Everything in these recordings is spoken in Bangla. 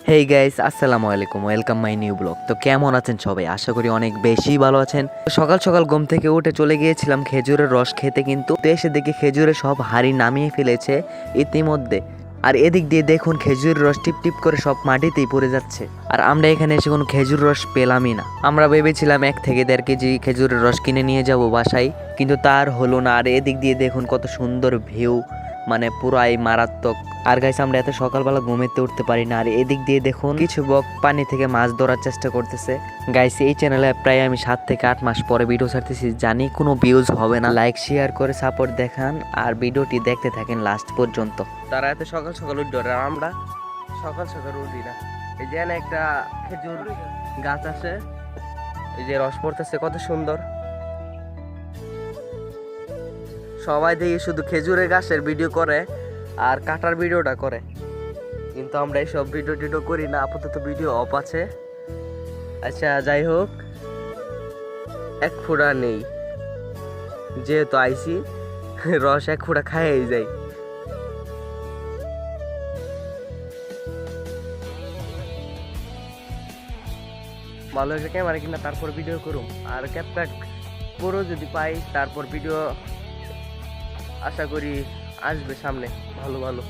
হেই গাইস, আসসালামু আলাইকুম, ওয়েলকাম মাই নিউ ব্লগ। তো কেমন আছেন সবাই? আশা করি অনেক বেশি ভালো আছেন। সকাল সকাল ঘুম থেকে উঠে চলে গিয়েছিলাম খেজুরের রস খেতে, কিন্তু এসে দেখি খেজুরের সব হাড়ি নামিয়ে ফেলেছে ইতিমধ্যে। আর এদিক দিয়ে দেখুন খেজুর রস টিপ টিপ করে সব মাটিতেই পড়ে যাচ্ছে। আর আমরা এখানে এসে কোনো খেজুর রস পেলামই না। আমরা ভেবেছিলাম 1 থেকে 1.5 কেজি খেজুরের রস কিনে নিয়ে যাব বাসায়, কিন্তু তার হলো না। আর এদিক দিয়ে দেখুন কত সুন্দর ভিউ, মানে পুরাই মারাত্মক। আর গাইস, আমরা এত সকালবেলা ঘুমাতে উঠতে পারি না। আর এদিক দিয়ে দেখুন কিছু বক পানি থেকে মাছ ধরার চেষ্টা করতেছে। গাইস, এই চ্যানেলে প্রায় আমি 7 থেকে 8 মাস পরে ভিডিও ছাড়তেছি, জানি কোনো ভিউজ হবে না। লাইক শেয়ার করে সাপোর্ট দেখান আর ভিডিওটি দেখতে থাকেন লাস্ট পর্যন্ত। তারা এত সকাল সকাল উঠবে, আর আমরা সকাল সকাল উঠি না। এই যে একটা খেজুর গাছ আছে, এই যে রস পড়তেছে কত সুন্দর। সবাই দেখি শুধু খেজুরের গাছের ভিডিও করে আর কাটার ভিডিওটা করে, কিন্তু আমরা এইসব ভিডিও টিডিও করি না। আপাতত ভিডিও অফ আছে। আচ্ছা, যাই হোক, 1 ফোঁটা নেই, যেহেতু আইসি রস 1 ফোঁটা খাইয়েই যাই। ভালো একটা ক্যামেরা কিনা তারপর ভিডিও করুম, আর ক্যাপকাট পুরো যদি পাই তারপর ভিডিও আশা করি আসবে সামনে ভালো ভালো।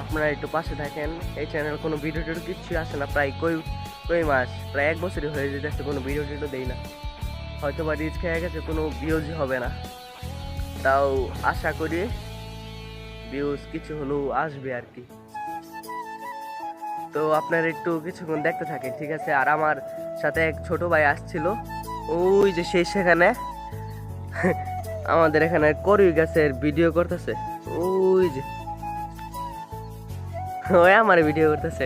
আপনারা একটু পাশে থাকেন। এই চ্যানেল কোনো ভিডিও টিডিও কিচ্ছু আসে না, প্রায় কই মাস, প্রায় 1 বছরই হয়ে যেতেছে কোনো ভিডিও টিডিও দেই না। হয়তো বা রিচ খেয়ে গেছে, কোনো ভিউজ হবে না। তাও আশা করি ভিউজ কিছু হলেও আসবে আর কি। তো আপনারা একটু কিছুক্ষণ দেখতে থাকেন, ঠিক আছে? আর আমার সাথে এক ছোট ভাই আসছিল, ওই যে সেখানে আমাদের এখানে করুই গাছের ভিডিও করতেছে, ওই যে ওই আমার ভিডিও করতেছে।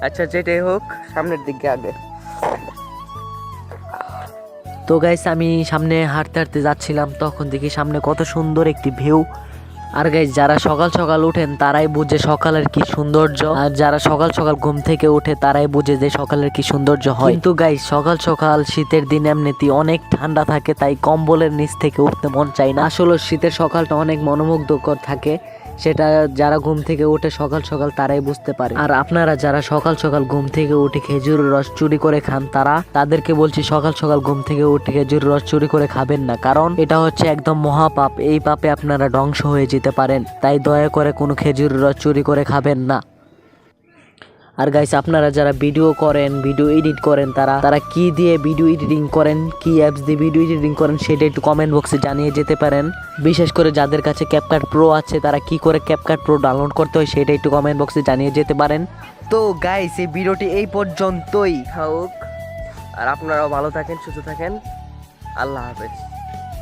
আচ্ছা, যেটাই হোক, সামনের দিকে আগে। তো গাইস, আমি সামনে হাঁটতে হাঁটতে যাচ্ছিলাম, তখন দেখি সামনে কত সুন্দর একটি ভিউ। আর গাইস, যারা সকাল সকাল উঠেন তারাই বুঝে সকালের কি সৌন্দর্য, আর যারা সকাল সকাল ঘুম থেকে উঠে তারাই বুঝে যে সকালের কি সৌন্দর্য হয়। কিন্তু গাইস, সকাল সকাল শীতের দিন এমনিতেই অনেক ঠান্ডা থাকে, তাই কম্বলের নিচ থেকে উঠতে মন চায় না। আসলে শীতের সকালটা অনেক মনোমুগ্ধকর থাকে, সেটা যারা ঘুম থেকে উঠে সকাল সকাল তারাই বুঝতে পারে। আর আপনারা যারা সকাল সকাল ঘুম থেকে উঠে খেজুর রস চুরি করে খান, তাদেরকে বলছি সকাল সকাল ঘুম থেকে উঠে খেজুর রস চুরি করে খাবেন না, কারণ এটা হচ্ছে একদম মহাপাপ। এই পাপে আপনারা ধ্বংস হয়ে যেতে পারেন, তাই দয়া করে কোনো খেজুর রস চুরি করে খাবেন না। আর গাইস, আপনারা যারা ভিডিও করেন, ভিডিও এডিট করেন, তারা কি দিয়ে ভিডিও এডিটিং করেন, কি অ্যাপস দিয়ে ভিডিও এডিটিং করেন, সেটা একটু কমেন্ট বক্সে জানিয়ে যেতে পারেন। বিশেষ করে যাদের কাছে ক্যাপকাট প্রো আছে, তারা কি করে ক্যাপকাট প্রো ডাউনলোড করতে হয় সেটা একটু কমেন্ট বক্সে জানিয়ে যেতে পারেন। তো গাইস, এই ভিডিওটি এই পর্যন্তই হোক, আর আপনারাও ভালো থাকেন, সুস্থ থাকেন। আল্লাহ হাফেজ।